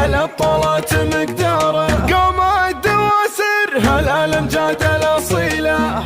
على الطلات مقداره. قوم الدواسر هالامجاد الاصيله،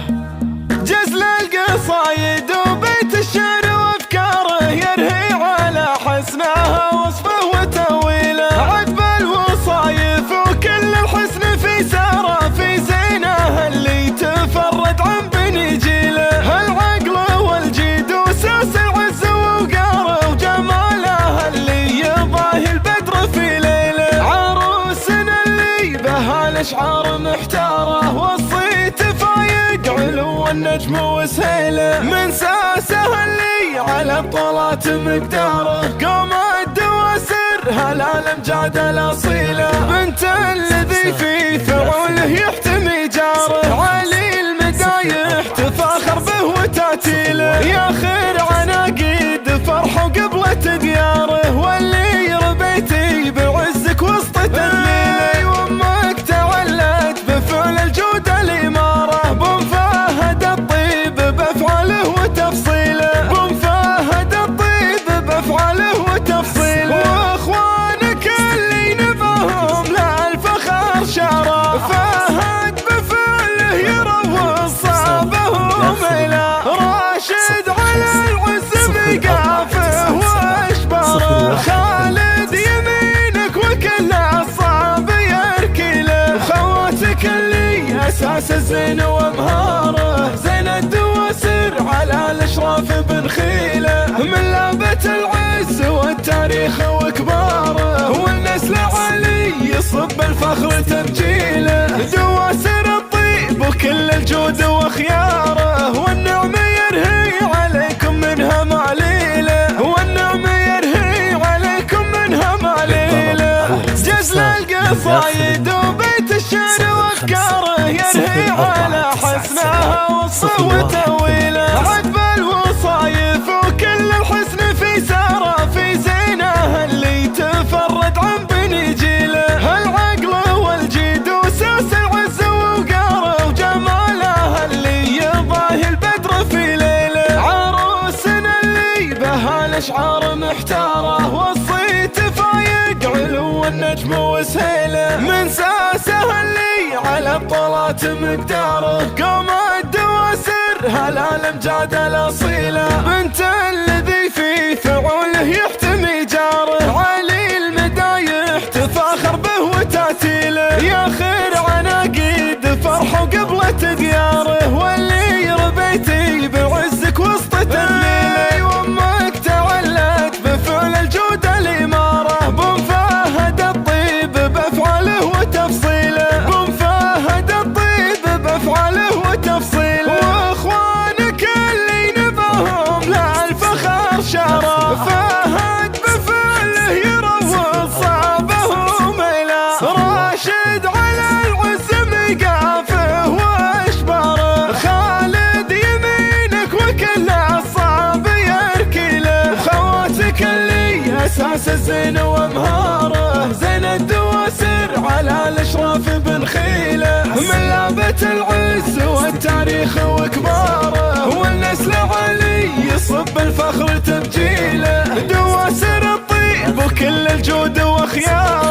جزل القصايد وبيت الشعر وافكاره، يرهي على حسنها وصفه وتاويله. عذب الوصايف وكل الحسن في ساره، في زينه اللي تفرد عن بني جيله. العقل والجيد وساس العز ووقاره، وجماله اللي يضاهي البدر في ليله. عروسنا اللي بها الاشعار محتاره، والصيت فايق علو النجم وسهيله. من ساسه اللي على الطلات مقداره، قوم الدواسر هالامجاد الاصيله. بنت الذي في فعوله يحتمي جاره، علي المدايح تفاخر به وتاتيله. يا خير عناقيد فرح وقبلة دياره، واللي ربيتي بعزك وسط تدليله. وامك تعلت بفعل الجود الاماره، بن فهد الطيب بافعاله وتفصيله. بن فهد الطيب بافعاله وتفصيله. واخوانك اللي نباهم لا الفخر شاره، فهد بفعله يروض صابهم الى. راشد على العز بقافه واشباره، خالد يمينك وكل الصعب يركله. خواتك اللي اساس الزين ومهاره، زين الدواسر على الاشراف بنخيله. من لعبة العز والتاريخ وكباره، والنسل علي يصب الفخر تبجيله. دواسر الطيب وكل الجود وخياره، والنعم يرهي عليكم منها معليله. والنعم يرهي عليكم منها معليله. جزل القصايد وبيت الشعر وافكاره، يرهي على حسنها وصفه وتاويله. عذب الوصايف وكل الحسن في ساره، في زينه اللي تفرد عن بني جيله. العقل والجيد وساس العز ووقاره، وجماله اللي يضاهي البدر في ليله. عروسنا اللي بها الاشعار محتاره، والصيت فايق علو النجم وسهيله. من ساسه اللي على الطلات مقداره، قوم الدواسر هالامجاد الاصيله. بنت الذي في فعوله يحتمي جاره، علي المدايح تفاخر به وتاتيله. يا خير عناقيد فرح وقبلة دياره، واللي ربيتي بعزك وسط تدليله. وامك تعلت بفعل الجود الاماره، بن فهد الطيب بافعاله وتفصيله. بن فهد الطيب بافعاله وتفصيله. واخوانك اللي نباهم لا الفخر شاره، فهد بفعله يروض صعبهم الى. راشد على العز مقافه واشباره، خالد يمينك وكل الصعب يركله. خواتك اللي اساس الزين ومهاره، زين الدواسر على الاشراف بنخيله. من لعبة العز والتاريخ وكباره، والنسل علي يصب الفخر تبجيله. دواسر الطيب وكل الجود وخياره،